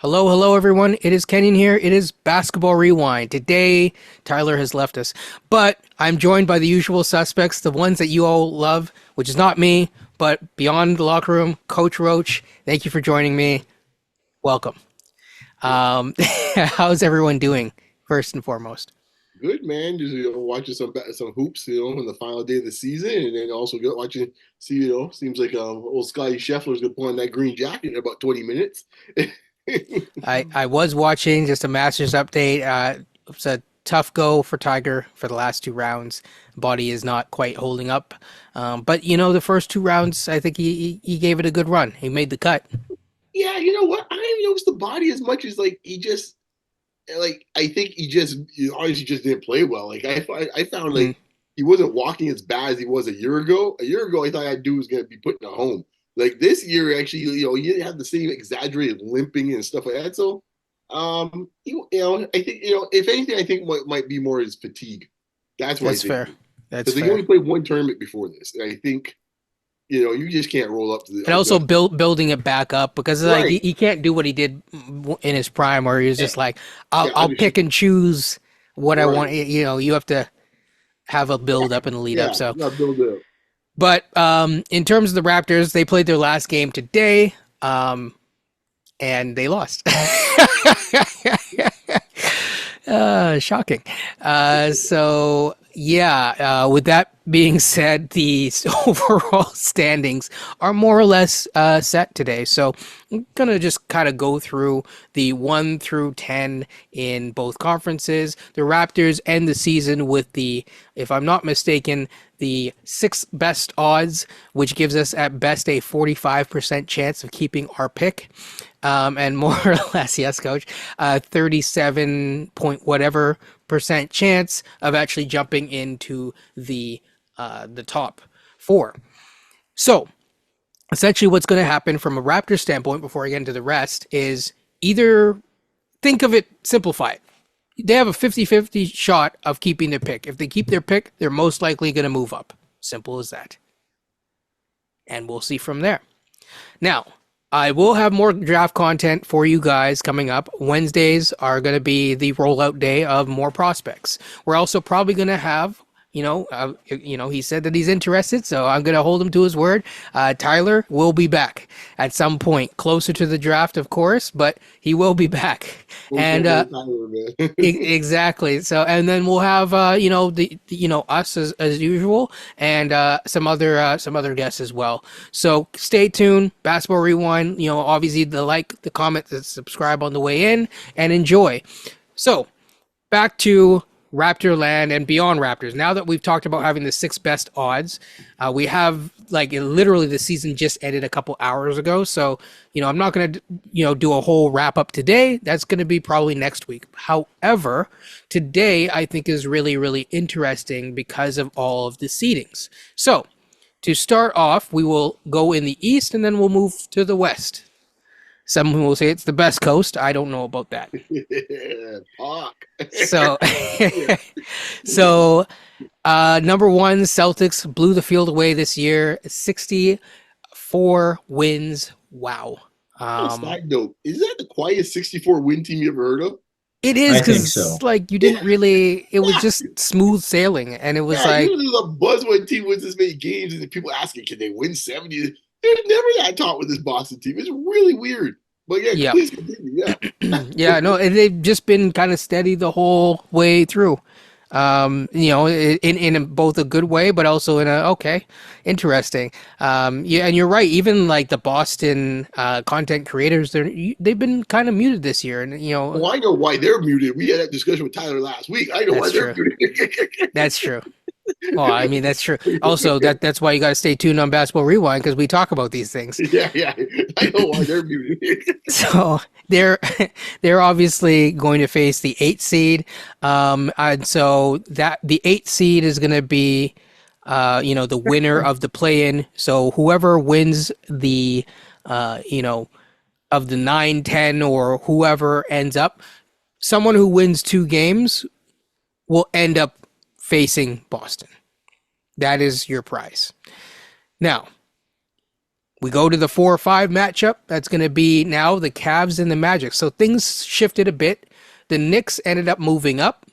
Hello, hello, everyone. It is Kenyon here. It is Basketball Rewind. Today, Tyler has left us, but I'm joined by the usual suspects, the ones that you all love, which is not me, but beyond the locker room, Coach Roach. Thank you for joining me. Welcome. How's everyone doing, first and foremost? Good man, just watching some hoops, in the final day of the season, and then also watching. See, seems like old Scotty Scheffler's gonna put on that green jacket in about 20 minutes. I was watching just a Masters update. It's a tough go for Tiger for the last two rounds. Body is not quite holding up, but the first two rounds, I think he gave it a good run. He made the cut. Yeah, you know what? I don't even notice the body as much as like he just I think he obviously just didn't play well. I found Mm, like he wasn't walking as bad as he was a year ago. A year ago, I thought that dude was gonna be putting it home. Like this year, actually, he didn't have the same exaggerated limping and stuff like that. So, I think if anything, I think what might be more is fatigue. That's what I that's think. fair. That's Because he only fair. played one tournament before this, and I think you just can't roll up to And also building it back up because like right. he can't do what he did in his prime, where he was Yeah, just like, yeah, I'll pick and choose what I right. want. You have to have a build up and a lead up. Yeah, So, not build up. but in terms of the Raptors, they played their last game today, and they lost. Shocking. So yeah, with that being said, the overall standings are more or less set today. So I'm gonna just kind of go through the 1 through 10 in both conferences. The Raptors end the season with the, if I'm not mistaken, the sixth best odds, which gives us at best a 45% chance of keeping our pick. And more or less, yes, coach, 37 point whatever percent chance of actually jumping into the top four. So essentially, what's going to happen from a Raptor standpoint, before I get into the rest, is either think of it, simplify it. They have a 50-50 shot of keeping their pick. If they keep their pick, they're most likely going to move up. Simple as that. And we'll see from there. Now, I will have more draft content for you guys coming up. Wednesdays are going to be the rollout day of more prospects. We're also probably going to have, he said that he's interested, so I'm going to hold him to his word. Tyler will be back at some point, closer to the draft, of course, but he will be back. Don't And count no Tyler, man. Exactly. So, and then we'll have us as usual, and some other guests as well. So stay tuned. Basketball Rewind. Obviously the comment, the subscribe on the way in, and enjoy. So back to Raptor land and beyond Raptors. Now that we've talked about having the six best odds, we have like literally the season just ended a couple hours ago. So, I'm not going to, do a whole wrap up today. That's going to be probably next week. However, today I think is really, really interesting because of all of the seedings. So, to start off, we will go in the East and then we'll move to the West. Some will say it's the best coast. I don't know about that. Yeah, Pac. So, Yeah. so number one, Celtics blew the field away this year. 64 wins. Wow. On a Um, side note, is that the quietest 64 win team you ever heard of? it is I think because so. like you didn't Yeah, really. It was yeah, just smooth sailing, and it was yeah. like, There's a buzz when a team wins this many games, and people asking, can they win 70? There's never that talk with this Boston team. It's really weird. But yeah, yep, please continue. Yeah. yeah. No, they've just been kind of steady the whole way through. In both a good way, but also in a okay, interesting. Yeah, and you're right. Even like the Boston content creators, they've been kind of muted this year, and Oh, I know why they're muted. We had that discussion with Tyler last week. I know why that's they're true. muted. That's true. Well, I mean that's true. Also, that's why you got to stay tuned on Basketball Rewind because we talk about these things. Yeah, yeah. I know why they're muted. So they're they're obviously going to face the 8 seed, and so that the 8 seed is going to be, the winner of the play-in. So whoever wins the, of the 9, 10, or whoever ends up, someone who wins 2 games will end up facing Boston. That is your prize. Now, We go to the 4 or 5 matchup. That's going to be now the Cavs and the Magic. So things shifted a bit. The Knicks ended up moving up.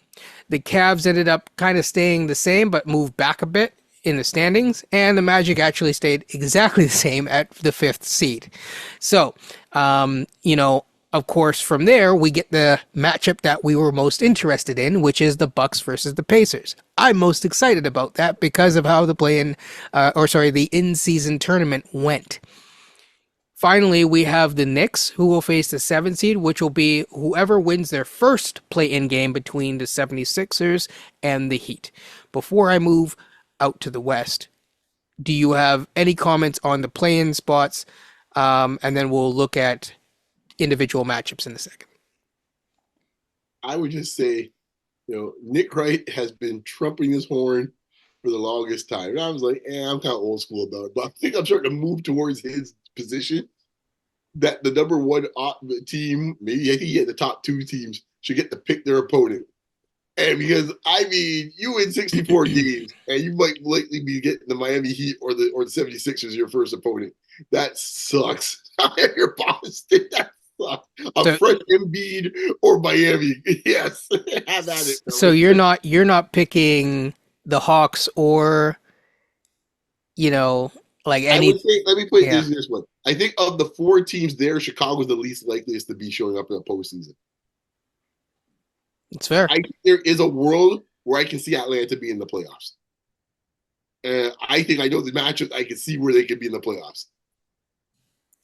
The Cavs ended up kind of staying the same, but moved back a bit in the standings. And the Magic actually stayed exactly the same at the 5th seed. So, of course, from there, we get the matchup that we were most interested in, which is the Bucks versus the Pacers. I'm most excited about that because of how the in-season tournament went. Finally, we have the Knicks, who will face the 7th seed, which will be whoever wins their first play-in game between the 76ers and the Heat. Before I move out to the West, do you have any comments on the play-in spots? And then we'll look at individual matchups in a second. I would just say, Nick Wright has been trumping his horn for the longest time. And I was like, I'm kind of old school about it, but I think I'm starting to move towards his position that the number one team, maybe I think he had the top 2 teams, should get to pick their opponent. And because you win 64 games and you might likely be getting the Miami Heat or the 76ers your first opponent. That sucks. You're Boston. That sucks. A fresh Embiid or Miami. Yes. Have at it. So you're not picking the Hawks or like any. I would say, let me put it this one. I think of the 4 teams there, Chicago's the least likeliest to be showing up in the postseason. It's fair. I think there is a world where I can see Atlanta be in the playoffs. And I think I know the matchups. I can see where they could be in the playoffs.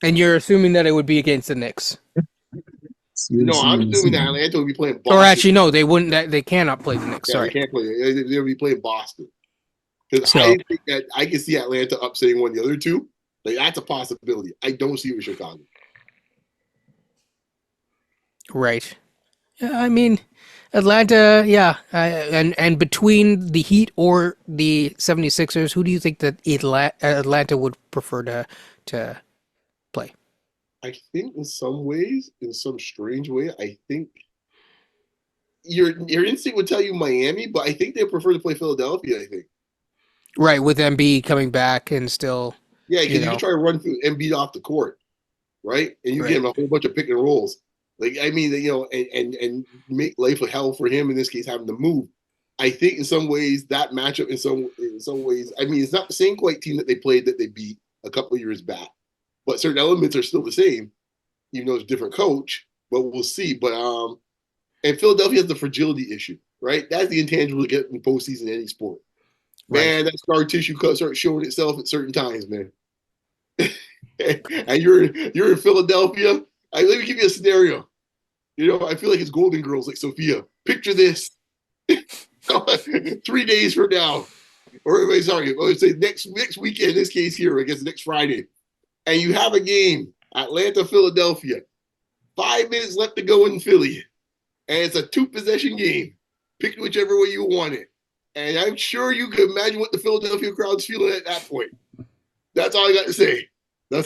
And you're assuming that it would be against the Knicks? No, I'm assuming that Atlanta would be playing Boston. Or actually, no, they wouldn't. They cannot play the Knicks. Sorry, they can't play. They'll be playing Boston. Because I think that I can see Atlanta upsetting one of the other 2. Like, that's a possibility. I don't see it with Chicago. Right. I mean, Atlanta, yeah. And between the Heat or the 76ers, who do you think that Atlanta would prefer to play? I think in some ways, in some strange way, I think your instinct would tell you Miami, but I think they prefer to play Philadelphia, I think. Right, with Embiid coming back and still. Yeah, because you can try to run through Embiid off the court, right? And you get him a whole bunch of pick and rolls. Like, I mean, and make life a hell for him, in this case, having to move. I think in some ways that matchup, in some ways, I mean, it's not the same quite team that they played that they beat a couple of years back. But certain elements are still the same, even though it's a different coach. But we'll see. But and Philadelphia has the fragility issue, right? That's the intangible to get in the postseason in any sport. Man, that scar tissue starts showing itself at certain times, man. And you're in Philadelphia. Let me give you a scenario. I feel like it's Golden Girls, like Sophia. Picture this: 3 days from now, or sorry, let's say next weekend. In this case here, I guess next Friday, and you have a game, Atlanta, Philadelphia. 5 minutes left to go in Philly, and it's a 2-possession game. Pick whichever way you want it. And I'm sure you can imagine what the Philadelphia crowd's feeling at that point. That's all I got to say. It's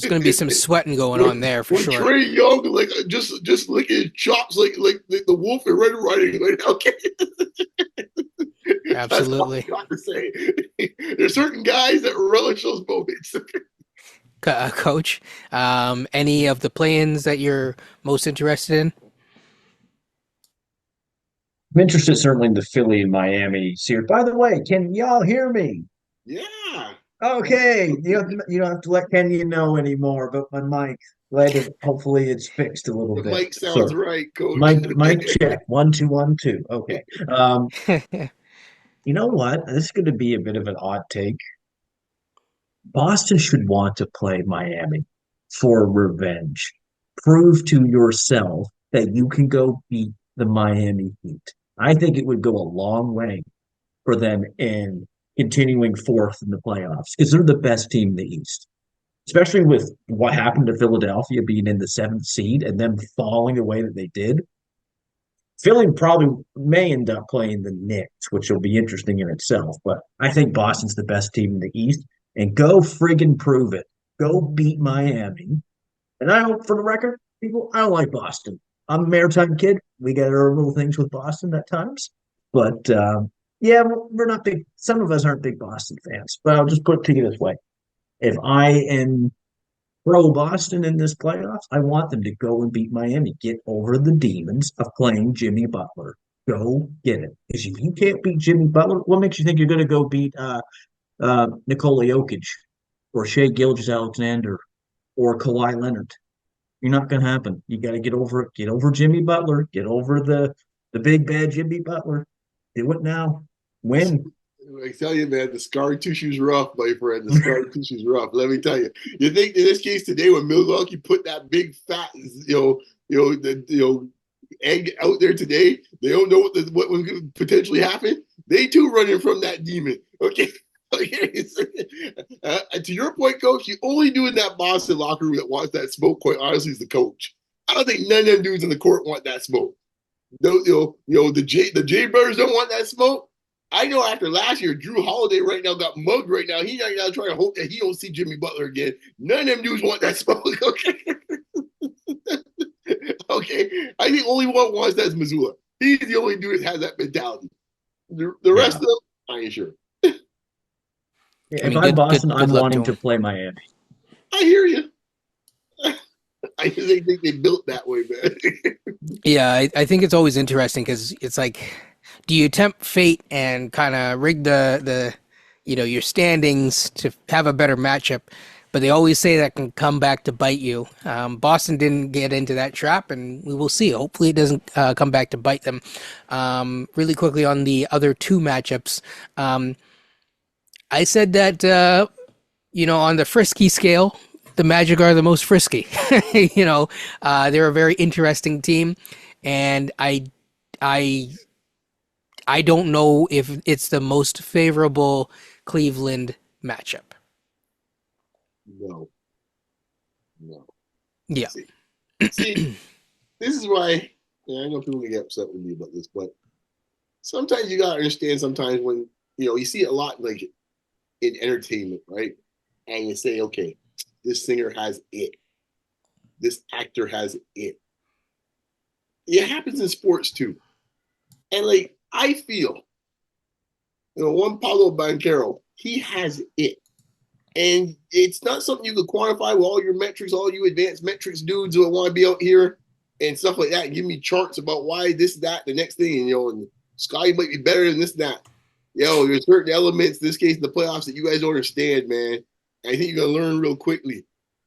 going to be some sweating going on there for sure. Trae Young, like just licking chops, like the wolf in Red Riding Hood. Okay. Absolutely. That's all I got to say. There's certain guys that relish those moments. Coach, any of the play-ins that you're most interested in? I'm interested certainly in the Philly and Miami series. By the way, can y'all hear me? Yeah. Okay. You don't have to let Kenyon know anymore, but my mic, hopefully it's fixed a little The bit. mic sounds right, Coach. Mic check. 1 2 1 2. Okay. You know what? This is going to be a bit of an odd take. Boston should want to play Miami for revenge. Prove to yourself that you can go beat the Miami Heat. I think it would go a long way for them in continuing 4th in the playoffs because they're the best team in the East, especially with what happened to Philadelphia being in the 7th seed and them falling the way that they did. Philly probably may end up playing the Knicks, which will be interesting in itself. But I think Boston's the best team in the East, and go friggin' prove it. Go beat Miami. And I don't, for the record, people, I don't like Boston. I'm a Maritime kid. We get our little things with Boston at times. But yeah, we're not big. Some of us aren't big Boston fans. But I'll just put it to you this way. If I am pro Boston in this playoffs, I want them to go and beat Miami. Get over the demons of playing Jimmy Butler. Go get it. Because if you can't beat Jimmy Butler, what makes you think you're going to go beat Nikola Jokic or Shea Gilgeous-Alexander or Kawhi Leonard? You're not going to happen. You got to get over it. Get over Jimmy Butler. Get over the big bad Jimmy Butler. Do it now. Win. I tell you, man, the scar tissue's rough, my friend. The scar tissue's rough. Let me tell you. You think in this case today, when Milwaukee put that big fat, egg out there today, they don't know what was going to potentially happen. They too running from that demon. Okay. To your point, coach, the only dude in that Boston locker room that wants that smoke, quite honestly, is the coach. I don't think none of them dudes in the court want that smoke. The J Brothers don't want that smoke. I know after last year, Drew Holiday right now got mugged right now. He's right now trying to hope that he don't see Jimmy Butler again. None of them dudes want that smoke. Okay. Okay. I think only one wants that is Missoula. He's the only dude that has that mentality. The rest of them, I ain't sure. If I'm Boston, I'm wanting to play Miami. I hear you. I think they built that way, man. Yeah, I think it's always interesting because it's like, do you tempt fate and kind of rig the your standings to have a better matchup? But they always say that can come back to bite you. Boston didn't get into that trap, and we will see. Hopefully, it doesn't come back to bite them. Really quickly on the other two matchups, I said that on the frisky scale, the Magic are the most frisky. They're a very interesting team, and I don't know if it's the most favorable Cleveland matchup. No. Yeah. See, this is why I know people get upset with me about this, but sometimes you gotta understand. Sometimes when you see it a lot, like in entertainment, right? And you say, okay, this singer has it. This actor has it. It happens in sports too. And like, I feel, one Paulo Banchero, he has it. And it's not something you could quantify with all your metrics, all you advanced metrics dudes who want to be out here and stuff like that, and give me charts about why this, that, the next thing, and Sky might be better than this, that. There's certain elements, in this case, in the playoffs, that you guys don't understand, man. And I think you're going to learn real quickly.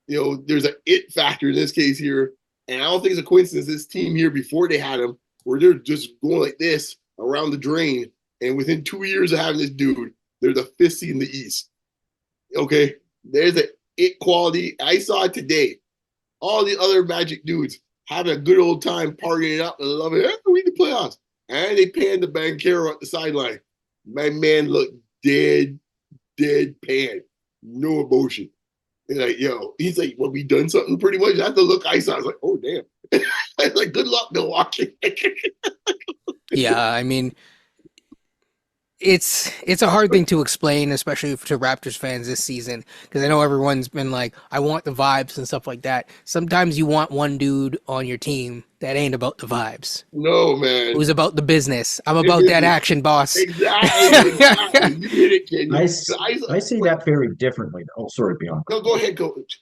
There's an it factor in this case here. And I don't think it's a coincidence this team here, before they had him, where they're just going like this around the drain. And within 2 years of having this dude, they're the 5th seed in the East. Okay? There's an it quality. I saw it today. All the other Magic dudes having a good old time partying it up and loving it. We the playoffs. And they panned the Banchero at the sideline. My man looked dead pan. No emotion. And like, he's like, well, we done something pretty much. That's the look I saw. I was like, oh, damn. I was like, good luck, Milwaukee. Yeah, I mean, it's a hard thing to explain, especially to Raptors fans this season, because I know everyone's been like, I want the vibes and stuff like that. Sometimes you want one dude on your team that ain't about the vibes. No, man. Who's about the business. I'm about that action, boss. Exactly. You hit it, Ken. I see that very differently. Oh, sorry, Bianca. No, go ahead, coach.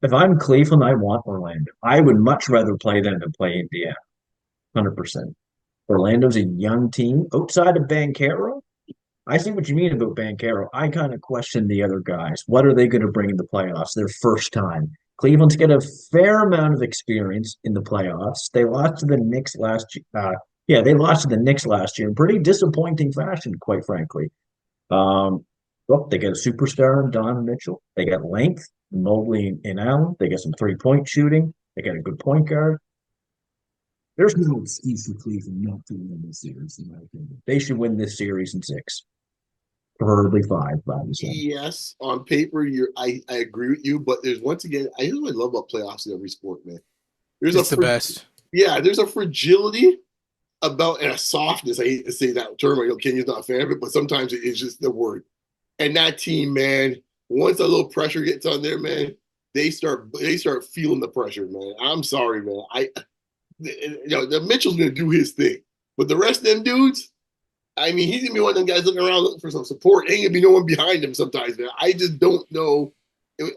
If I'm Cleveland, I want Orlando. I would much rather play them than play Indiana. 100%. Orlando's a young team outside of Banchero. I see what you mean about Banchero. I kind of question the other guys. What are they going to bring in the playoffs? Their first time. Cleveland's got a fair amount of experience in the playoffs. They lost to the Knicks last year. They lost to the Knicks last year in pretty disappointing fashion, quite frankly. They got a superstar in Donovan Mitchell. They got length, Mobley and Allen. They got some three-point shooting. They got a good point guard. There's no excuse for Cleveland not to win this series, in my opinion. They should win this series in 6, preferably 5 by the time. Yes, on paper, I agree with you, but there's once again, I really love about playoffs in every sport, man. It's the best. Yeah, there's a fragility about, and a softness. I hate to say that term. I know Kenya's not a fan of it, but sometimes it's just the word. And that team, man, once a little pressure gets on there, man, they start feeling the pressure, man. I'm sorry, man. The Mitchell's gonna do his thing, but the rest of them dudes, I mean, he's gonna be one of them guys looking around looking for some support. Ain't gonna be no one behind him sometimes, man. I just don't know.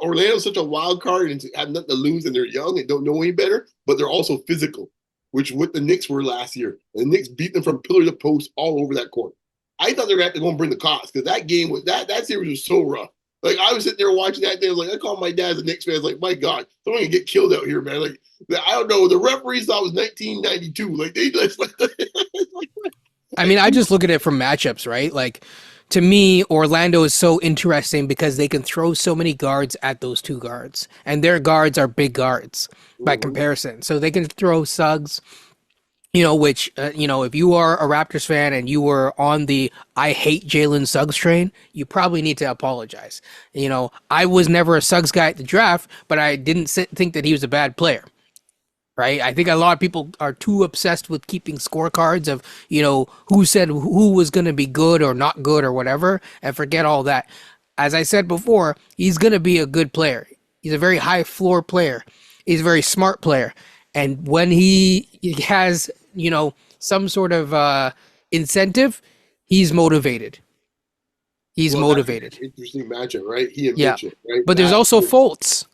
Orlando's such a wild card and have nothing to lose, and they're young and don't know any better, but they're also physical, which what the Knicks were last year. And the Knicks beat them from pillar to post all over that court. I thought they were going to go and bring the cops because that game was that series was so rough. Like I was sitting there watching that day, I was like, I called my dad as a Knicks fan. I was like, my God, someone can get killed out here, man. Like I don't know. The referees thought it was 1992. Like they just I mean, I just look at it from matchups, right? Like, to me, Orlando is so interesting because they can throw so many guards at those two guards, and their guards are big guards by comparison. So they can throw Suggs, which, if you are a Raptors fan and you were on the I hate Jalen Suggs train, you probably need to apologize. I was never a Suggs guy at the draft, but I didn't think that he was a bad player. Right. I think a lot of people are too obsessed with keeping scorecards of, who said who was going to be good or not good or whatever, and forget all that. As I said before, he's going to be a good player. He's a very high floor player. He's a very smart player. And when he has, some sort of incentive, he's motivated. He's motivated. That's an interesting matchup, right? He and Yeah. Mitchell, right? But there's also Fultz.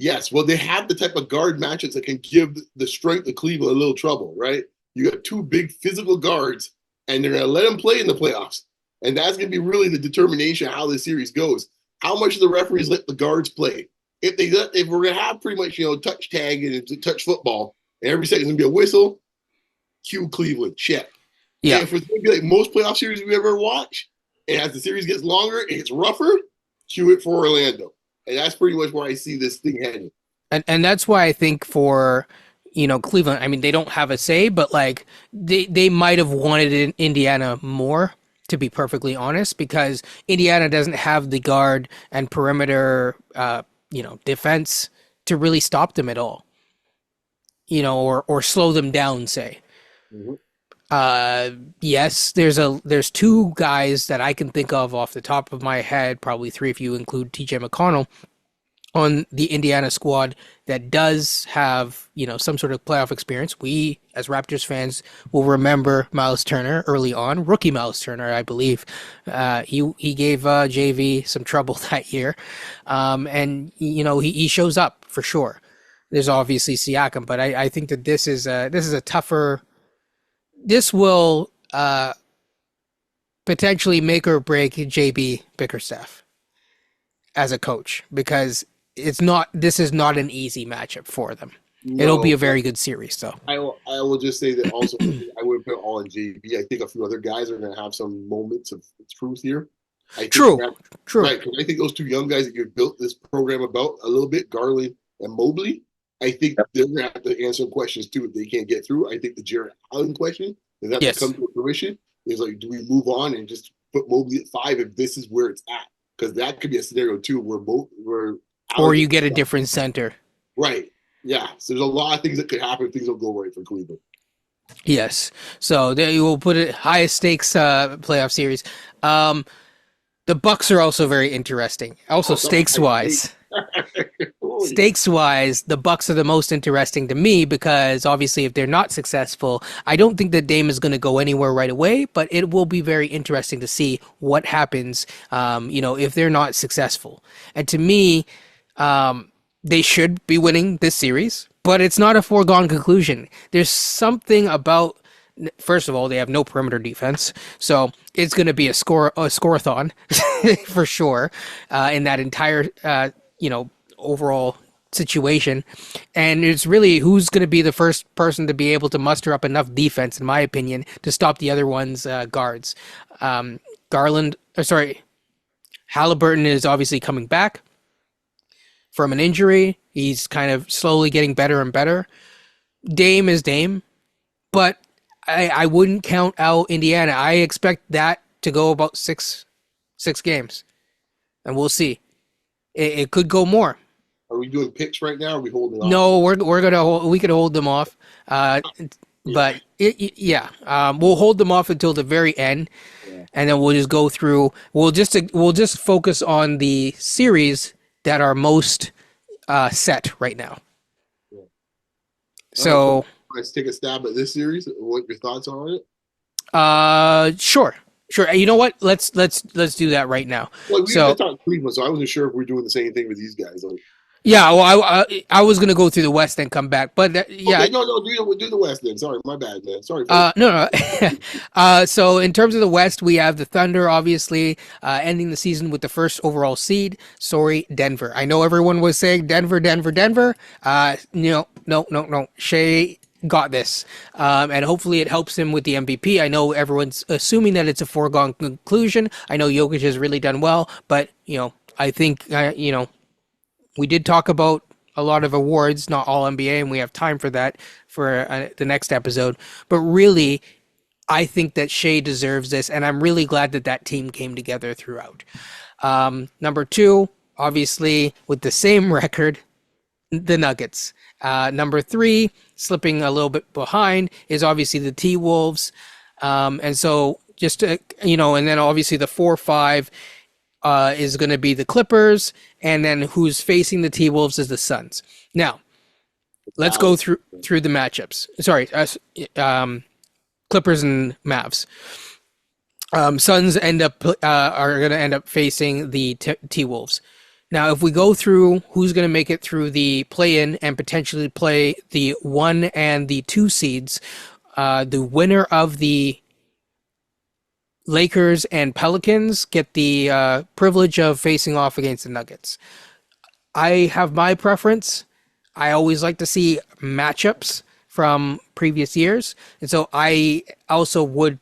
Yes, well, they have the type of guard matchups that can give the strength of Cleveland a little trouble, right? You got two big physical guards, and they're going to let them play in the playoffs. And that's going to be really the determination of how this series goes. How much do the referees let the guards play? If we're going to have pretty much, touch tag and touch football, and every second is going to be a whistle, cue Cleveland, check. Yeah. And if it's going to be like most playoff series we ever watch, and as the series gets longer, it gets rougher, cue it for Orlando. And that's pretty much where I see this thing heading. And that's why I think for, Cleveland, I mean, they don't have a say, but like they might have wanted Indiana more, to be perfectly honest, because Indiana doesn't have the guard and perimeter, defense to really stop them at all, or slow them down, say. Mm-hmm. Yes, there's two guys that I can think of off the top of my head, probably three if you include TJ McConnell, on the Indiana squad that does have, some sort of playoff experience. We, as Raptors fans, will remember Miles Turner early on, rookie Miles Turner, I believe. He gave JV some trouble that year, and he shows up for sure. There's obviously Siakam, but I think that this is a tougher. This will potentially make or break JB Bickerstaff as a coach, because this is not an easy matchup for them. No, it'll be a very good series, though. I will just say that also I wouldn't put it all on JB. I think a few other guys are going to have some moments of truth here. True. Right, because I think those two young guys that you've built this program about a little bit, Garland and Mobley, I think they're going to have to answer questions too if they can't get through. I think the Jared Allen question is that to come to fruition is like, do we move on and just put Mobley at 5 if this is where it's at? Because that could be a scenario too where or you get a different center. Right. Yeah. So there's a lot of things that could happen if things don't go right for Cleveland. Yes. So there you will put it highest stakes playoff series. The Bucks are also very interesting. Also stakes wise. Stakes wise, the Bucks are the most interesting to me because obviously if they're not successful, I don't think that Dame is going to go anywhere right away, but it will be very interesting to see what happens, if they're not successful. And to me, they should be winning this series, but it's not a foregone conclusion. There's something about, first of all, they have no perimeter defense, so it's going to be a scoreathon for sure in that entire, overall situation. And it's really who's going to be the first person to be able to muster up enough defense, in my opinion, to stop the other one's guards. Halliburton is obviously coming back from an injury. He's kind of slowly getting better and better. Dame is Dame, but I wouldn't count out Indiana. I expect that to go about six games, and we'll see. It could go more. Are we doing picks right now? Or are we holding off? No, we could hold them off. But we'll hold them off until the very end, and then we'll just go through. We'll just focus on the series that are most set right now. Yeah. So let's take a stab at this series. What your thoughts are on it? Sure, sure. You know what? Let's do that right now. Well, we So just talked Cleveland, so I wasn't sure if we're doing the same thing with these guys. Like, yeah, well, I was gonna go through the West and come back, but yeah, okay, no, do the West then. Sorry, my bad, man. Sorry, folks. no, no. So in terms of the West, we have the Thunder, obviously, ending the season with the first overall seed. Sorry, Denver. I know everyone was saying Denver, Denver, Denver. No, no, no, no. Shea got this, and hopefully it helps him with the MVP. I know everyone's assuming that it's a foregone conclusion. I know Jokic has really done well, but I think we did talk about a lot of awards, not all NBA, and we have time for that for the next episode. But really, I think that Shea deserves this, and I'm really glad that that team came together throughout. Number two, obviously, with the same record, the Nuggets. Number three, slipping a little bit behind, is obviously the T Wolves. And so just to, and then obviously the 4-5 is going to be the Clippers, and then who's facing the T Wolves is the Suns. Now, let's go Dallas. through the matchups. Sorry, Clippers and Mavs. Suns are going to end up facing the T Wolves. Now, if we go through who's going to make it through the play-in and potentially play the 1 and the 2 seeds, the winner of the Lakers and Pelicans get the privilege of facing off against the Nuggets. I have my preference. I always like to see matchups from previous years. And so I also would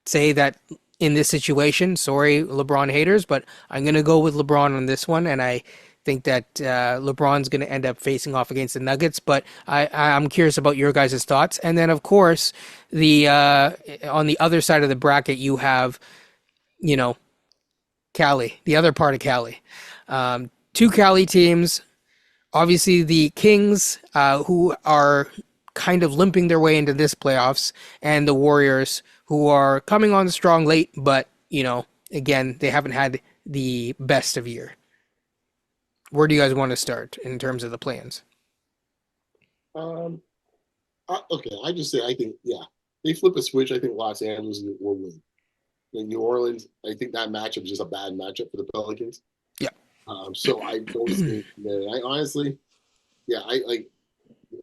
say that in this situation, sorry, LeBron haters, but I'm going to go with LeBron on this one. And I think that LeBron's going to end up facing off against the Nuggets. But I'm curious about your guys' thoughts. And then, of course, the on the other side of the bracket, you have, Cali, the other part of Cali. Two Cali teams. Obviously, the Kings, who are kind of limping their way into this playoffs, and the Warriors, who are coming on strong late, but, again, they haven't had the best of year. Where do you guys want to start in terms of the plans? Um, okay, I just say I think they flip a switch. I think Los Angeles will win. In New Orleans, I think that matchup is just a bad matchup for the Pelicans. Yeah. So I don't think that. I honestly, I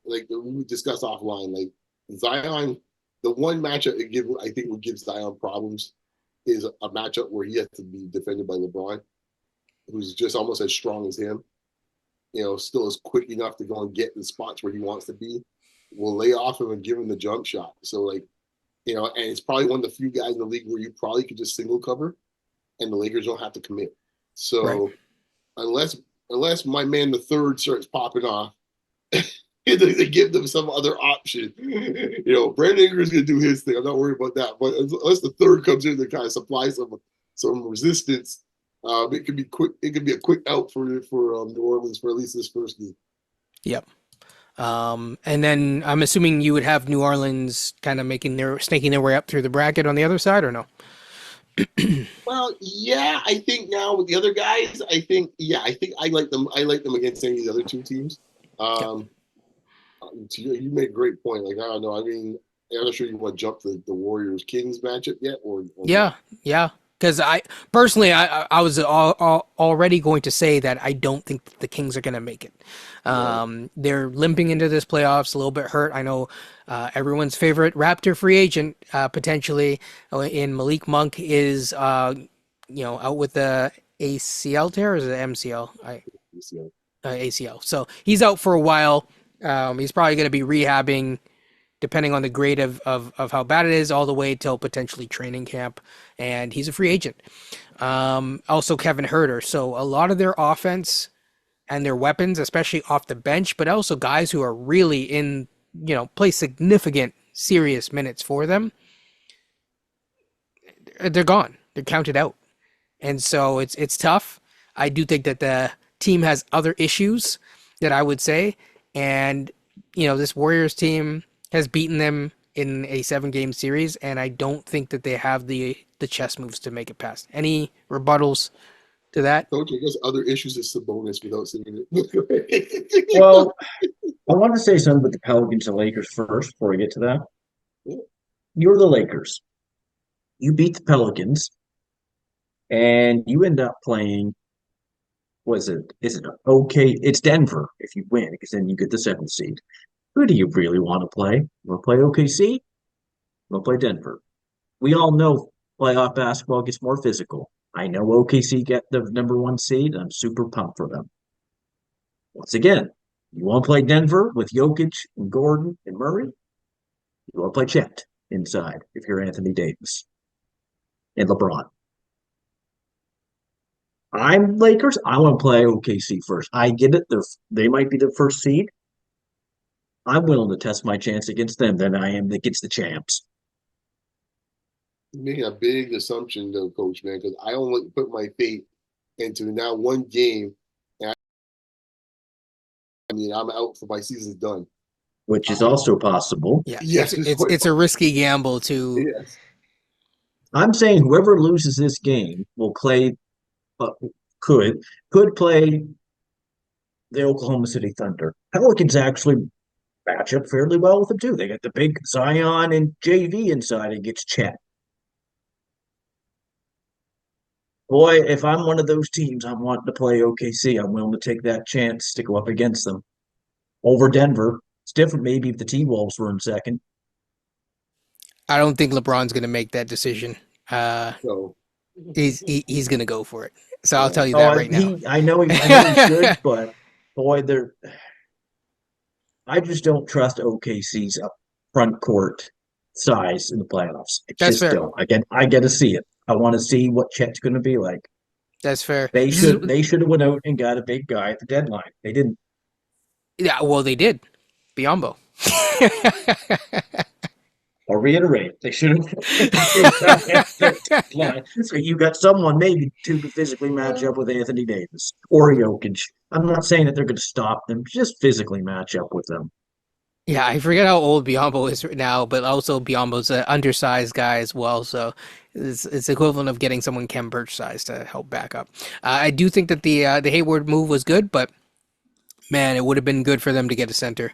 like we discussed offline. Like Zion, the one matchup I think would give Zion problems is a matchup where he has to be defended by LeBron, who's just almost as strong as him. Still is quick enough to go and get the spots where he wants to be. Will lay off him and give him the jump shot. So like, and it's probably one of the few guys in the league where you probably could just single cover, and the Lakers don't have to commit. So Right. unless my man the third starts popping off, they give them some other option. Brandon Ingram's gonna do his thing. I'm not worried about that. But unless the third comes in to kind of supply some resistance, it could be quick. It could be a quick out for New Orleans for at least this first game. Yep. And then I'm assuming you would have New Orleans kind of snaking their way up through the bracket on the other side, or no? Well, yeah, I think now with the other guys, I think I like them. I like them against any of the other two teams. Yep. You make a great point. Like I don't know. I mean, I'm not sure you want to jump the Warriors Kings matchup yet, or Yeah, not. yeah. Because I personally, I was already going to say that I don't think the Kings are going to make it. Right. They're limping into this playoffs, a little bit hurt. I know everyone's favorite Raptor free agent potentially in Malik Monk is out with the ACL tear or is it MCL? ACL. So he's out for a while. He's probably going to be rehabbing depending on the grade of how bad it is, all the way till potentially training camp. And he's a free agent. Also, Kevin Herter. So a lot of their offense and their weapons, especially off the bench, but also guys who are really play significant, serious minutes for them, they're gone. They're counted out. And so it's tough. I do think that the team has other issues that I would say. And, this Warriors team has beaten them in a 7-game series, and I don't think that they have the chess moves to make it past. Any rebuttals to that? Coach, I guess other issues is Sabonis without saying it. Well, I want to say something about the Pelicans and Lakers first before I get to that. Yeah. You're the Lakers. You beat the Pelicans, and you end up playing. Was it? Is it okay? It's Denver if you win, because then you get the seventh seed. Who do you really want to play? You want to play OKC? We'll play Denver. We all know playoff basketball gets more physical. I know OKC get the number one seed. I'm super pumped for them. Once again, you want to play Denver with Jokic and Gordon and Murray? You want to play Chet inside if you're Anthony Davis and LeBron. I'm Lakers. I want to play OKC first. I get it. They might be the first seed. I'm willing to test my chance against them than I am against the champs. You're making a big assumption, though, Coach, man, because I only put my faith into now one game. And I mean, I'm out for my season's done. Which is also possible. Yeah, Yes, it's a risky gamble to. Yes. I'm saying whoever loses this game will play, uh, could play the Oklahoma City Thunder. Pelicans actually match up fairly well with them too. They got the big Zion and JV inside against Chet. Boy, if I'm one of those teams, I'm wanting to play OKC. I'm willing to take that chance to go up against them over Denver. It's different maybe if the T-Wolves were in second. I don't think LeBron's going to make that decision. So He's going to go for it. So I'll Yeah. tell you that right now. I know he should, but boy, I just don't trust OKC's up front court size in the playoffs. I That's just fair. don't. Again, I got to see it. I want to see what Chet's going to be like. That's fair. They should have went out and got a big guy at the deadline. They didn't. Yeah, well, they did. Biombo. I'll reiterate, they should have. So you got someone maybe to physically match up with Anthony Davis or Jokic. I'm not saying that they're going to stop them, just physically match up with them. Yeah, I forget how old Biombo is now, but also Biombo's an undersized guy as well, so it's equivalent of getting someone Kem Birch size to help back up. I do think that the Hayward move was good, but man, it would have been good for them to get a center.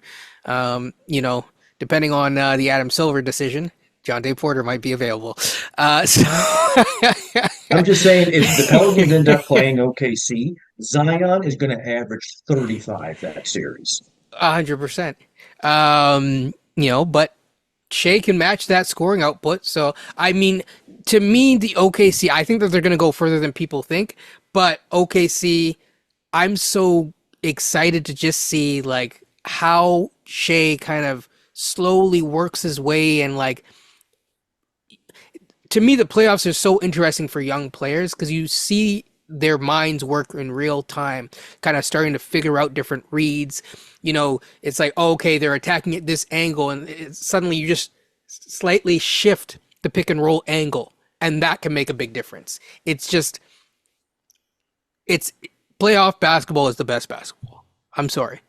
Depending on the Adam Silver decision, John Day Porter might be available. I'm just saying, if the Pelicans end up playing OKC, Zion is going to average 35 that series. 100%. But Shea can match that scoring output. So, I mean, to me, the OKC, I think that they're going to go further than people think. But OKC, I'm so excited to just see, like, how Shea kind of slowly works his way. And, like, to me, the playoffs are so interesting for young players because you see their minds work in real time, kind of starting to figure out different reads. It's like, oh, okay, they're attacking at this angle, and suddenly you just slightly shift the pick and roll angle, and that can make a big difference. It's playoff basketball is the best basketball. I'm sorry,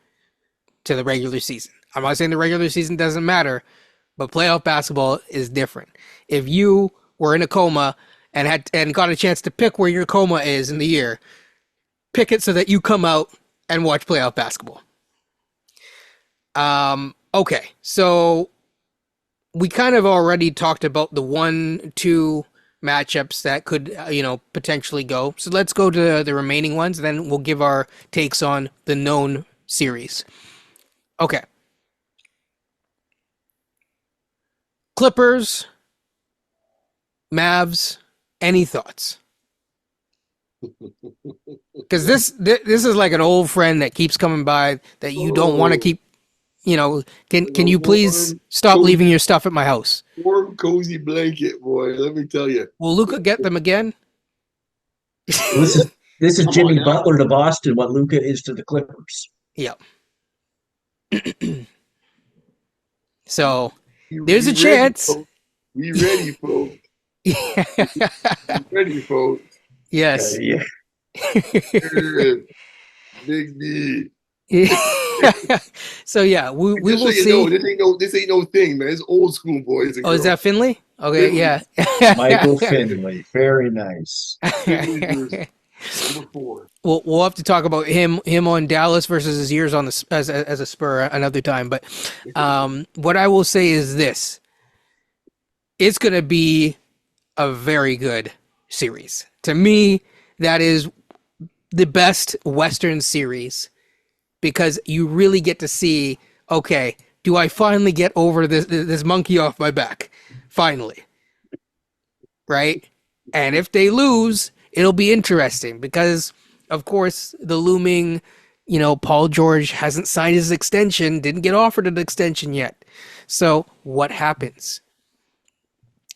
to the regular season. I'm not saying the regular season doesn't matter, but playoff basketball is different. If you were in a coma and got a chance to pick where your coma is in the year, pick it so that you come out and watch playoff basketball. Okay, so we kind of already talked about the 1-2 matchups that could, potentially go. So let's go to the remaining ones, then we'll give our takes on the known series. Okay. Clippers, Mavs, any thoughts? Because this is like an old friend that keeps coming by that you don't want to keep. Can you please stop leaving your stuff at my house? Warm, cozy blanket, boy. Let me tell you. Will Luka get them again? This is Jimmy Butler to Boston, what Luka is to the Clippers. Yep. So there's a chance. We ready, folks. Ready, folks. Yes. Yeah. Big D. So yeah, we will see. This ain't no thing, man. It's old school, boys. Oh, is that Finley? Okay, Finley. yeah. Michael Finley, very nice. Number 4. We'll have to talk about him on Dallas versus his years on the as a Spur another time. But what I will say is this: it's gonna be a very good series. To me, that is the best Western series because you really get to see, okay, do I finally get over this monkey off my back? Finally. Right? And if they lose, it'll be interesting because of course the looming, Paul George hasn't signed his extension, didn't get offered an extension yet. So, what happens?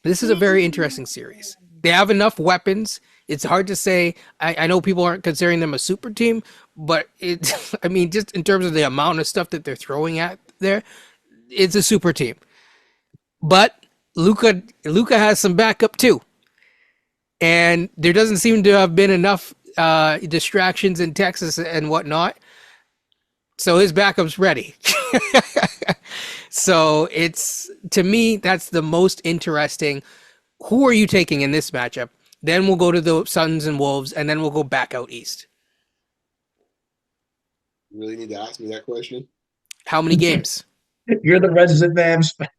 This is a very interesting series. They have enough weapons. It's hard to say. I know people aren't considering them a super team, but it's, I mean, just in terms of the amount of stuff that they're throwing at there, it's a super team. But Luka has some backup too. And there doesn't seem to have been enough distractions in Texas and whatnot. So his backup's ready. So it's, to me, that's the most interesting. Who are you taking in this matchup? Then we'll go to the Suns and Wolves, and then we'll go back out east. You really need to ask me that question? How many games? You're the resident Mavs fan.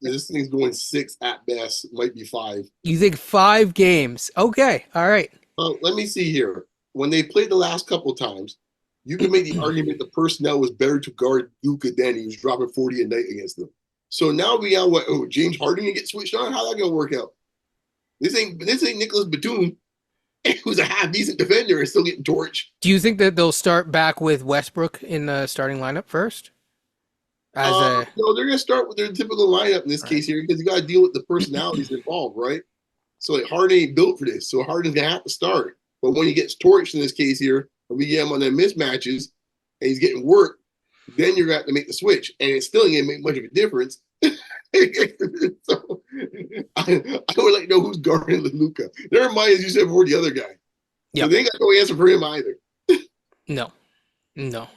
This thing's going 6 at best, might be 5. You think 5 games? Okay, all right. Let me see here. When they played the last couple times, you can make the argument the personnel was better to guard Luka than he was dropping 40 a night against them. So now we got what? Oh, James Harden to get switched on? How that gonna work out? This ain't Nicholas Batum, who's a half decent defender and still getting torched. Do you think that they'll start back with Westbrook in the starting lineup first? No, they're gonna start with their typical lineup in this case here because you got to deal with the personalities involved, right? So like Harden ain't built for this, so Harden's gonna have to start. But when he gets torched in this case here, and we get him on their mismatches, and he's getting work, then you're gonna have to make the switch, and it's still ain't gonna make much of a difference. So I would like to know who's guarding Luka. Never mind, as you said before, the other guy. Yeah, so they ain't got no answer for him either. No.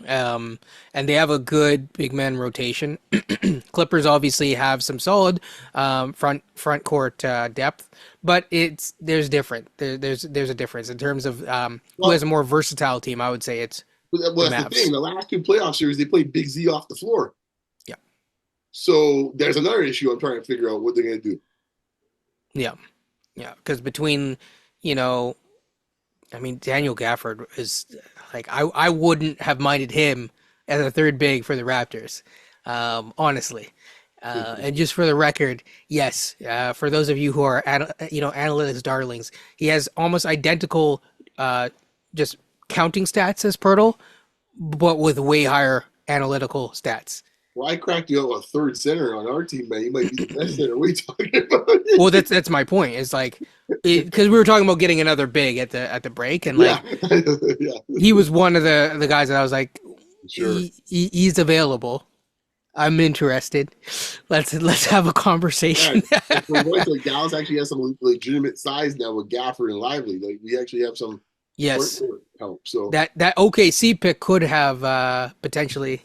And they have a good big man rotation. Clippers obviously have some solid front court depth, but there's a difference in terms of who has a more versatile team. I would say it's that's the thing. The last 2 playoff series, they played Big Z off the floor. Yeah. So there's another issue. I'm trying to figure out what they're gonna do. Yeah, because between I mean, Daniel Gafford is like, I wouldn't have minded him as a third big for the Raptors, honestly. And just for the record, yes, for those of you who are analytics darlings, he has almost identical just counting stats as Pirtle, but with way higher analytical stats. Well, I cracked you out a third center on our team, man. You might be the best center. What are you talking about? Well, that's my point. It's like, because we were talking about getting another big at the break, and like, yeah. He was one of the guys that I was like, sure, he's available. I'm interested. Let's have a conversation. Yeah. Like Dallas actually has some legitimate size now with Gafford and Lively. Like we actually have some help. So that OKC pick could have potentially.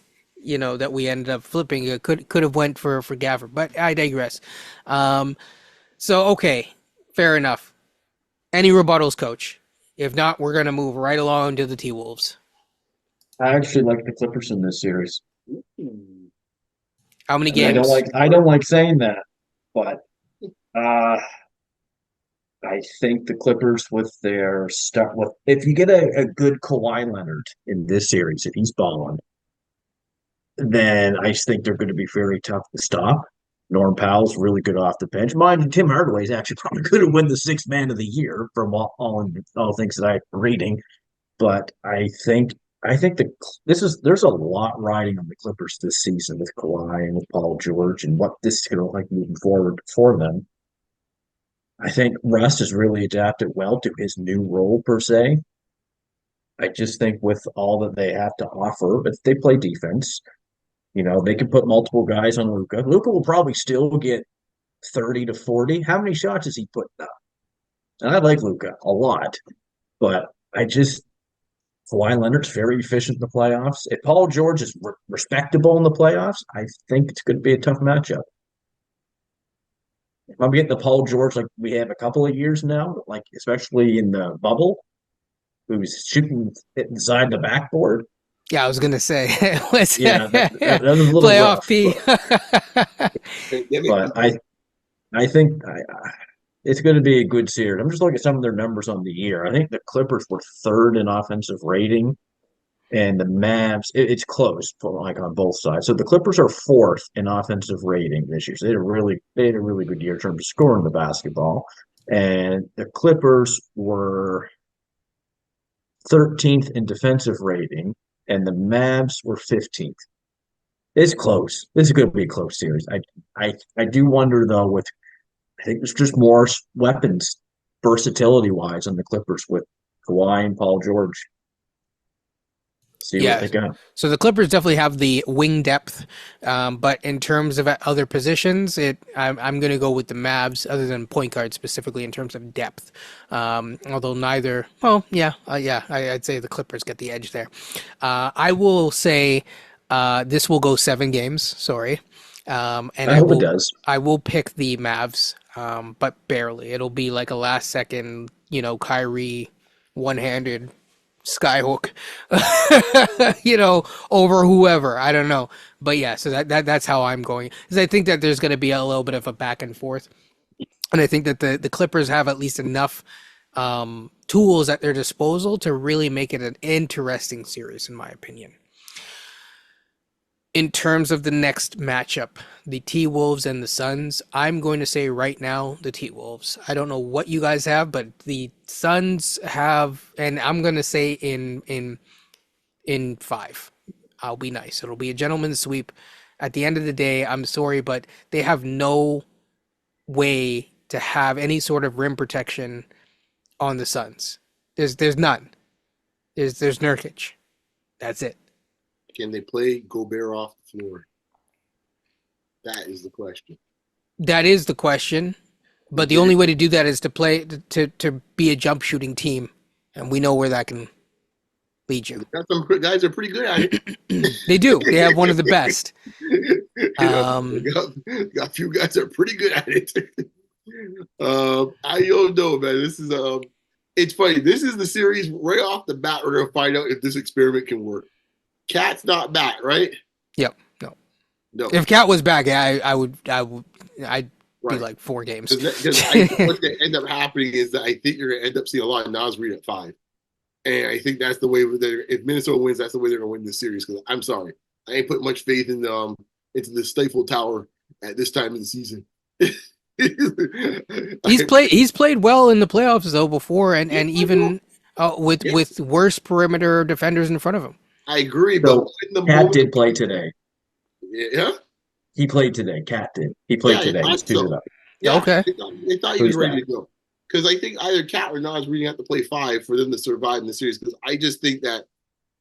That we ended up flipping. It could have went for Gafford, but I digress. So, okay, fair enough. Any rebuttals, Coach? If not, we're going to move right along to the T-Wolves. I actually like the Clippers in this series. How many games? I don't like saying that, but I think the Clippers with their stuff with if you get a good Kawhi Leonard in this series, if he's balling, then I think they're going to be very tough to stop. Norm Powell's really good off the bench. Mind you, Tim Hardaway is actually probably going to win the 6th man of the year from all things that I'm reading. But I think there's a lot riding on the Clippers this season with Kawhi and with Paul George and what this is going to look like moving forward for them. I think Russ has really adapted well to his new role per se. I just think with all that they have to offer, if they play defense, they can put multiple guys on Luka. Luka will probably still get 30 to 40. How many shots is he putting up? And I like Luka a lot, but Kawhi Leonard's very efficient in the playoffs. If Paul George is respectable in the playoffs, I think it's going to be a tough matchup. If I'm getting the Paul George like we have a couple of years now, like especially in the bubble, who's shooting inside the backboard. Yeah, I was gonna say. That was a little playoff rough, P. but I think it's going to be a good series. I'm just looking at some of their numbers on the year. I think the Clippers were third in offensive rating, and the Mavs, it's close for like on both sides. So the Clippers are fourth in offensive rating this year. So they had a really good year in terms of scoring the basketball. And the Clippers were 13th in defensive rating, and the Mavs were 15th. It's close. This is going to be a close series. I do wonder though. With I think there's just more weapons versatility wise on the Clippers with Kawhi and Paul George. See what Yeah. they got. So the Clippers definitely have the wing depth, but in terms of other positions, I'm going to go with the Mavs, other than point guard specifically in terms of depth. Although neither, well, I'd say the Clippers get the edge there. I will say this will go 7 games. Sorry, and I hope it does. I will pick the Mavs, but barely. It'll be like a last second, Kyrie one-handed skyhook, over whoever. I don't know, but yeah. So that's how I'm going. Because I think that there's going to be a little bit of a back and forth, and I think that the Clippers have at least enough tools at their disposal to really make it an interesting series, in my opinion. In terms of the next matchup, the T-Wolves and the Suns, I'm going to say right now the T-Wolves. I don't know what you guys have, but the Suns have, and I'm going to say in 5. I'll be nice. It'll be a gentleman's sweep. At the end of the day, I'm sorry, but they have no way to have any sort of rim protection on the Suns. There's none. There's Nurkic. That's it. Can they play Gobert off the floor? That is the question. That is the question. But the only way to do that is to play to be a jump shooting team, and we know where that can lead you. Some guys are pretty good at it. They do. They have one of the best. Got a few guys that are pretty good at it. I don't know, man. This is it's funny. This is the series right off the bat. We're gonna find out if this experiment can work. Cat's not back, right? Yep. No. If Cat was back, I'd be Right. like 4 games. Because what's going to end up happening is that I think you're going to end up seeing a lot of Nas Reed at 5. And I think that's the way if Minnesota wins, that's the way they're going to win this series. Because I'm sorry, I ain't put much faith in into the Stifle Tower at this time of the season. He's played well in the playoffs though before, and even with worse perimeter defenders in front of him. I agree, So, but in the Cat moment, did play today. yeah, He played today. Cat did. He played today. I He's thought suited so. up. Yeah, Okay. they thought he was Who's ready that? to go. Because I think either Cat or Nas really have to play 5 for them to survive in the series. Because I just think that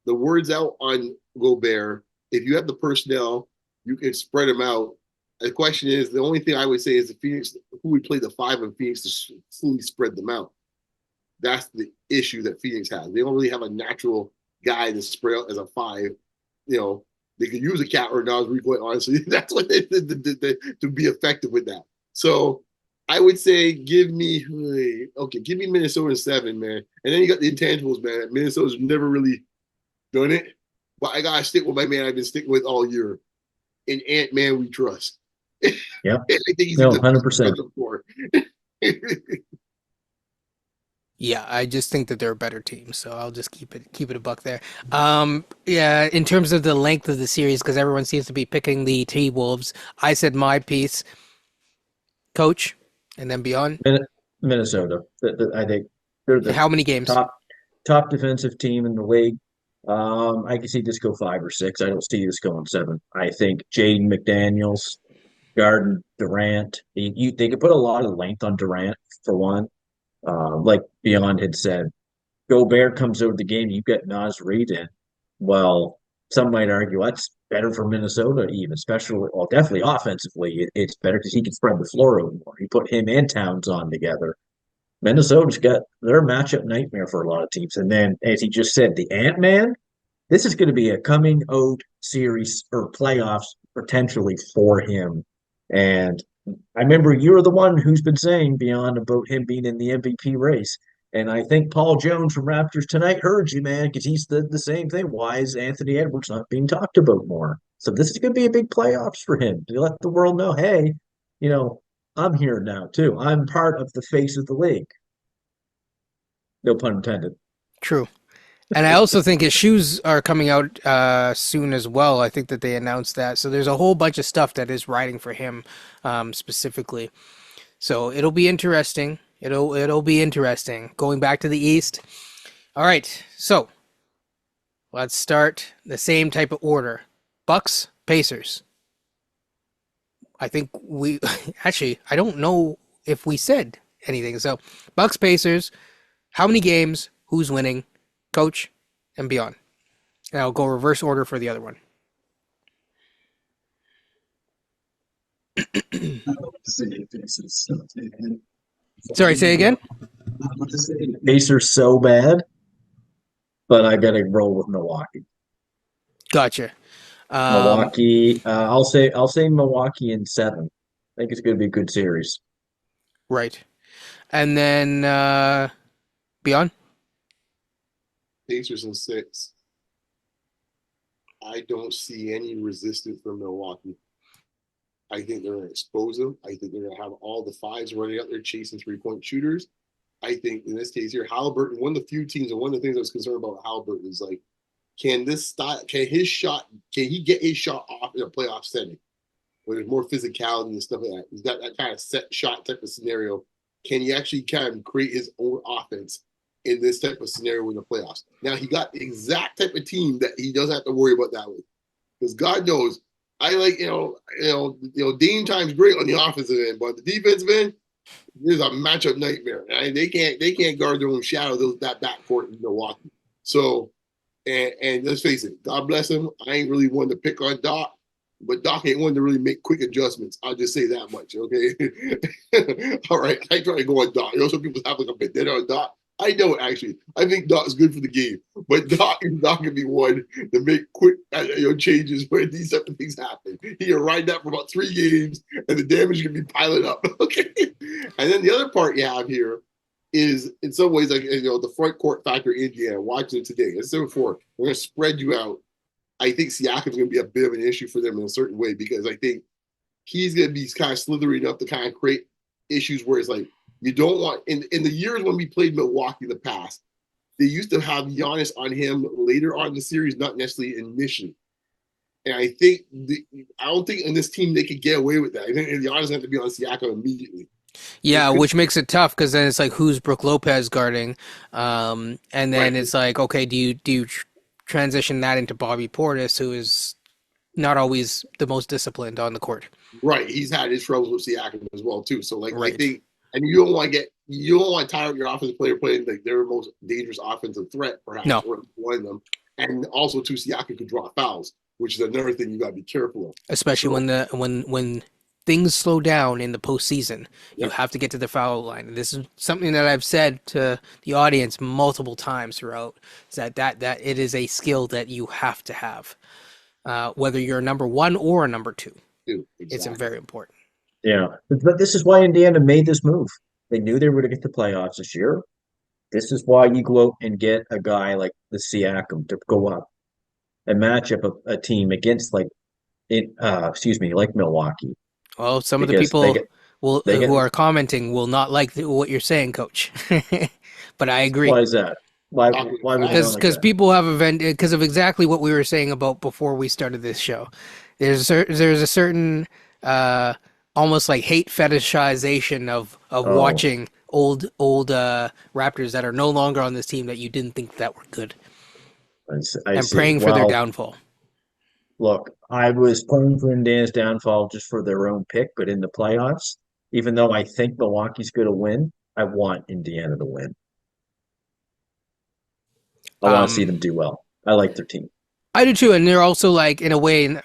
the word's out on Gobert. If you have the personnel, you can spread them out. The question is, the only thing I would say is the Phoenix, who would play the 5 in Phoenix to fully spread them out. That's the issue that Phoenix has. They don't really have a natural guy to spread out as a 5. They could use a Cat or Nas Reed, quite honestly. That's what they did to be effective with that. So I would say give me Minnesota in 7, man. And then you got the intangibles, man. Minnesota's never really done it. But I gotta stick with my man I've been sticking with all year. In Ant-Man we trust. Yep. I think he's No, the 100%. Yeah, I just think that they're a better team, so I'll just keep it a buck there. Yeah, in terms of the length of the series, because everyone seems to be picking the T-Wolves, I said my piece, Coach, and then beyond. Minnesota. I think they're the How many games? top defensive team in the league. I can see this go 5 or 6. I don't see this going 7. I think Jaden McDaniels, Garden, Durant. They could put a lot of length on Durant for one. Like Beyond had said, Gobert comes over the game, you get Nas Reed in. Well, some might argue that's better for Minnesota, even, especially, well, definitely offensively. It's better because he can spread the floor over more. You put him and Towns on together. Minnesota's got their matchup nightmare for a lot of teams. And then, as he just said, the Ant-Man, this is going to be a coming out series or playoffs potentially for him. And I remember you were the one who's been saying Beyond about him being in the MVP race. And I think Paul Jones from Raptors Tonight heard you, man, because he's the same thing. Why is Anthony Edwards not being talked about more? So this is going to be a big playoffs for him to let the world know, hey, you know, I'm here now too. I'm part of the face of the league. No pun intended. True. And I also think his shoes are coming out soon as well. I think that they announced that. So there's a whole bunch of stuff that is riding for him specifically. So it'll be interesting. It'll be interesting. Going back to the East. All right. So let's start the same type of order. Bucks, Pacers. I think we actually I don't know if we said anything. So Bucks, Pacers. How many games? Who's winning? Coach and beyond. And I'll go reverse order for the other one. Sorry, say again? Pacers so bad, but I gotta roll with Milwaukee. Gotcha. Um, Milwaukee. I'll say Milwaukee in 7. I think it's gonna be a good series. right. And then beyond? Pacers in 6. I don't see any resistance from Milwaukee. I think they're going to expose them. I think they're going to have all the fives running out there chasing 3-point shooters. I think in this case here, Halliburton, one of the few teams, and one of the things I was concerned about Halliburton is like, can he get his shot off in a playoff setting where there's more physicality and stuff like that? He's got that kind of set shot type of scenario. Can he actually kind of create his own offense in this type of scenario in the playoffs? Now he got the exact type of team that he doesn't have to worry about that with, because God knows I like Dame time's great on the offensive end, but the defensive end, there's a matchup nightmare. They can't guard their own shadow. That backcourt in Milwaukee. So and let's face it, God bless him. I ain't really one to pick on Doc, but Doc ain't one to really make quick adjustments. I'll just say that much, okay? All right, I try to go on Doc. Some people have like a vendetta on Doc. I don't actually. I think Doc's good for the game, but Doc can be one to make quick changes when these type of things happen. He can ride that for about 3 games, and the damage can be piling up. Okay, and then the other part you have here is, in some ways, like the front court factor in Indiana. Watching it today, as I said before, we're going to spread you out. I think Siakam's going to be a bit of an issue for them in a certain way, because I think he's going to be kind of slithery enough to kind of create issues where it's like, you don't want, in the years when we played Milwaukee in the past, they used to have Giannis on him later on in the series, not necessarily initially. And I don't think in this team they could get away with that. I think Giannis has to be on Siakam immediately. Yeah, which makes it tough because then it's like, who's Brook Lopez guarding? And then it's like, okay, do you transition that into Bobby Portis, who is not always the most disciplined on the court? Right, he's had his troubles with Siakam as well too. So I think, and you don't want to tire out your offensive player playing like their most dangerous offensive threat, perhaps, or one of them. And also, too, Siakam could draw fouls, which is another thing you got to be careful of. Especially when things slow down in the postseason, you have to get to the foul line. And this is something that I've said to the audience multiple times throughout, is that it is a skill that you have to have, whether you're a number 1 or a number 2. Exactly. It's very important. Yeah, but this is why Indiana made this move. They knew they were going to get the playoffs this year. This is why you go out and get a guy like the Siakam to go up and match up a team against like Milwaukee. Well, some of the people who are commenting will not like what you're saying, Coach. But I agree. Why is that? Why? Because people have because of exactly what we were saying about before we started this show. There's a certain almost like hate fetishization of watching old Raptors that are no longer on this team that you didn't think that were good, and praying for their downfall. Look, I was praying for Indiana's downfall just for their own pick, but in the playoffs, even though I think Milwaukee's going to win, I want Indiana to win. I want to see them do well. I like their team. I do too, and they're also like, in a way,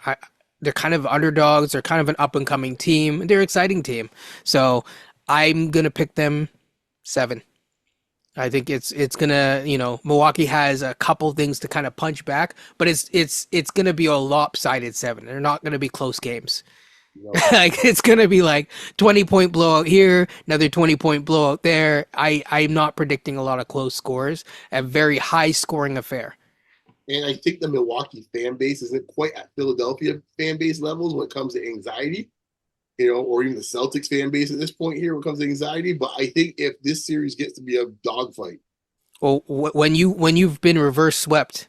they're kind of underdogs. They're kind of an up-and-coming team. They're an exciting team. So I'm going to pick them 7. I think it's gonna, Milwaukee has a couple things to kind of punch back, but it's gonna be a lopsided 7. They're not gonna be close games. No. Like it's gonna be like 20-point blowout here, another 20-point blowout there. I'm not predicting a lot of close scores. A very high scoring affair. And I think the Milwaukee fan base isn't quite at Philadelphia fan base levels when it comes to anxiety. or even the Celtics fan base at this point here when it comes to anxiety. But I think if this series gets to be a dogfight, Well, when you've been reverse swept,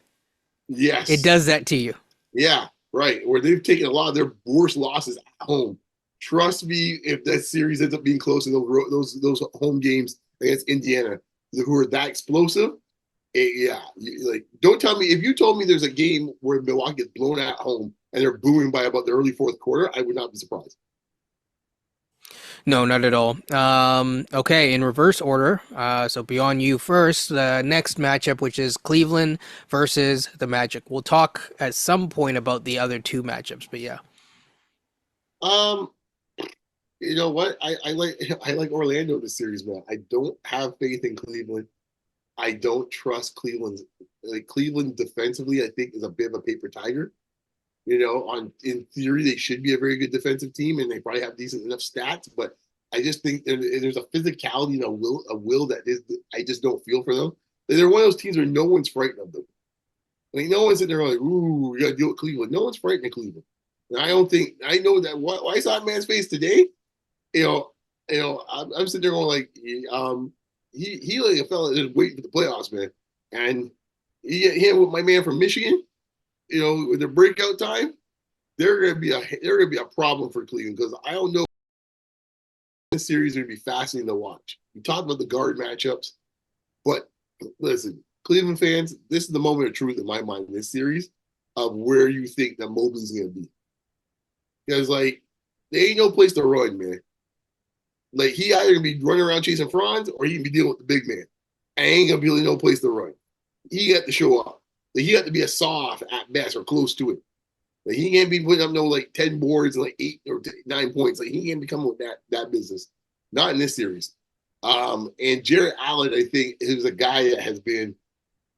it yes, does that to you. yeah, right, where they've taken a lot of their worst losses at home. Trust me, if that series ends up being close in those home games against Indiana, who are that explosive, yeah, like don't tell me if you told me there's a game where Milwaukee gets blown at home and they're booing by about the early fourth quarter, I would not be surprised. No, not at all. Okay, in reverse order. So beyond you first, the next matchup, which is Cleveland versus the Magic. We'll talk at some point about the other two matchups, but yeah. Um, you know what? I like Orlando in this series, man. I don't have faith in Cleveland. I don't trust Cleveland. Like Cleveland defensively, I think is a bit of a paper tiger. On in theory they should be a very good defensive team and they probably have decent enough stats, but I just think there's a physicality and a will that is I just don't feel for them. They're one of those teams where no one's frightened of them. Like no one's sitting there like, ooh, we gotta deal with Cleveland. No one's frightened of Cleveland. And I don't think I know that what I saw that man's face today, you know, I'm sitting there going like he like a fella just waiting for the playoffs, man. And he get him with my man from Michigan, with their breakout time, they're gonna be a problem for Cleveland because I don't know. This series is gonna be fascinating to watch. We talked about the guard matchups, but listen, Cleveland fans, this is the moment of truth in my mind in this series of where you think that Mobley's gonna be. Because like, there ain't no place to run, man. Like he either gonna be running around chasing Franz or he can be dealing with the big man. And ain't gonna be really no place to run. He got to show up. Like, he got to be a soft at best or close to it. Like, he can't be putting up no like 10 boards and like 8 or 9 points. Like he can't be coming with that business. Not in this series. And Jarrett Allen, I think, is a guy that has been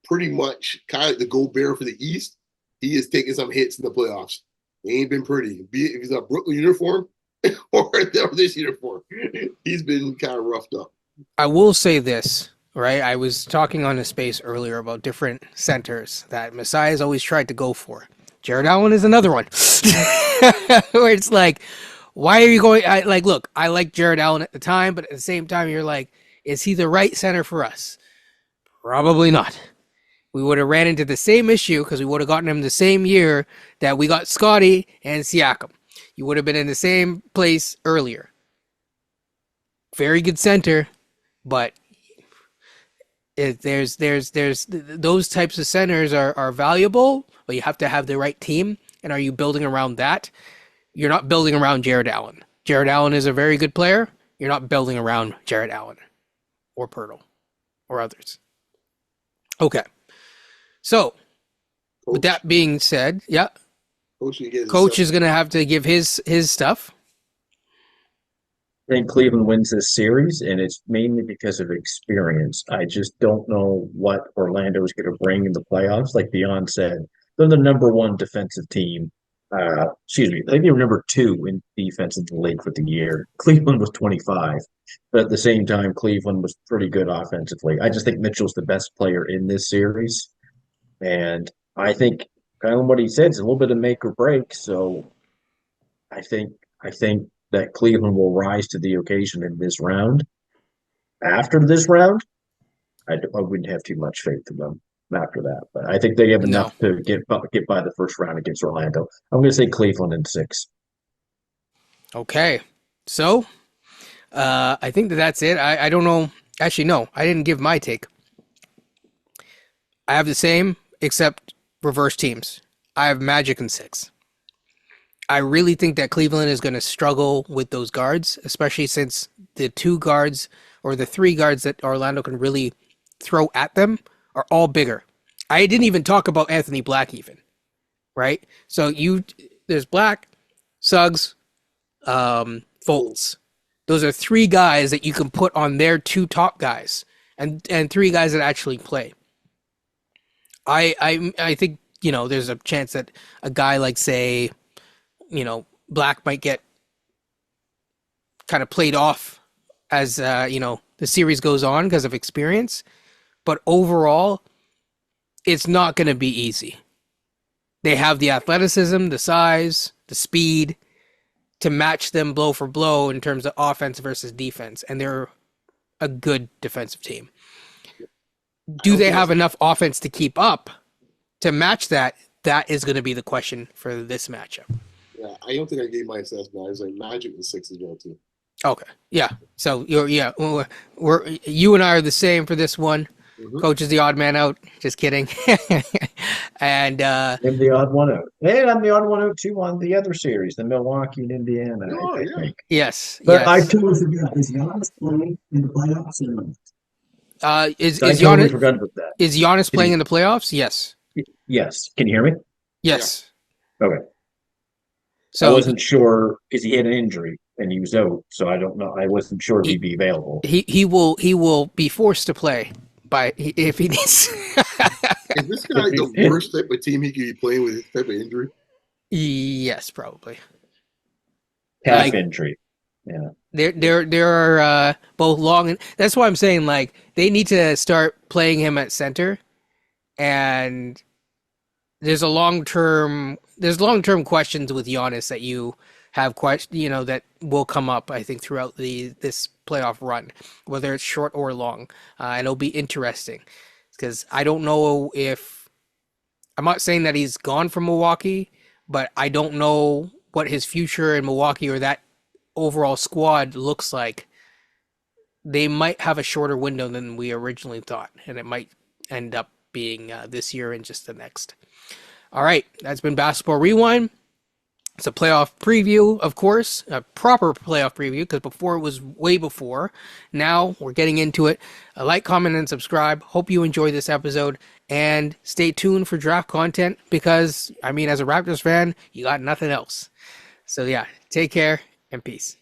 pretty much kind of the go-bear for the East. He is taking some hits in the playoffs. He ain't been pretty. Be it if he's a Brooklyn uniform or this uniform. He's been kind of roughed up. I will say this, right? I was talking on a space earlier about different centers that Messiah's always tried to go for. Jared Allen is another one. Where it's like, why are you going? Look, I like Jared Allen at the time, but at the same time, you're like, is he the right center for us? Probably not. We would have ran into the same issue because we would have gotten him the same year that we got Scotty and Siakam. You would have been in the same place earlier. Very good center, but there's those types of centers are valuable, but you have to have the right team. And are you building around that? You're not building around Jared Allen. Jared Allen is a very good player. You're not building around Jared Allen or Pirtle or others. Okay. So, with that being said, yeah, Coach is going to have to give his stuff. I think Cleveland wins this series, and it's mainly because of experience. I just don't know what Orlando is going to bring in the playoffs. Like Beyond said, they're the number one defensive team. Excuse me, I think they were number 2 in defense in the league for the year. Cleveland was 25, but at the same time, Cleveland was pretty good offensively. I just think Mitchell's the best player in this series, and I think kind of what he said is a little bit of make or break. So I think that Cleveland will rise to the occasion in this round. After this round, I wouldn't have too much faith in them after that. But I think they have enough to get by the first round against Orlando. I'm going to say Cleveland in 6. Okay. So, I think that's it. I don't know. Actually, no. I didn't give my take. I have the same, except reverse teams. I have Magic in 6. I really think that Cleveland is going to struggle with those guards, especially since the 2 guards or the 3 guards that Orlando can really throw at them are all bigger. I didn't even talk about Anthony Black even, right? So there's Black, Suggs, Fultz. Those are 3 guys that you can put on their 2 top guys and 3 guys that actually play. I think, there's a chance that a guy like, say, Black might get kind of played off as, the series goes on because of experience. But overall, it's not going to be easy. They have the athleticism, the size, the speed. to match them blow for blow in terms of offense versus defense, and they're a good defensive team. I Do don't they think have that's, enough offense to keep up to match that? That is going to be the question for this matchup. yeah, I don't think I gave my assessment. I was like Magic was 6 as well too. Okay, yeah. So we're you and I are the same for this one. Mm-hmm. Coach is the odd man out. Just kidding. And I'm the odd one out. And I'm the odd one out too on the other series, the Milwaukee and Indiana, Oh I yeah. think. yes, But I yes. totally forgot. Is Giannis playing in the playoffs or not? Is I is totally Giannis forgot about that. is Giannis Can playing you, in the playoffs? Yes, yes. Can you hear me? Yeah. yes. Okay. I So wasn't sure because he had an injury and he was out, so I don't know. I wasn't sure if he he'd be available. he will be forced to play by if he needs. Is this guy the worst type of team he could be playing with this type of injury? Yes, probably. Calf Like injury. Yeah. there are both long and that's why I'm saying like they need to start playing him at center, and there's long term questions with Giannis that you have that will come up I think throughout this playoff run, whether it's short or long, and it'll be interesting because I don't know if I'm not saying that he's gone from Milwaukee, but I don't know what his future in Milwaukee or that overall squad looks like. They might have a shorter window than we originally thought, and it might end up being this year and just the next. All right, that's been Basketball Rewind. It's a playoff preview, of course, a proper playoff preview, because before it was way before. Now we're getting into it. Like, comment, and subscribe. Hope you enjoy this episode, and stay tuned for draft content because, I mean, as a Raptors fan, you got nothing else. So, yeah, take care and peace.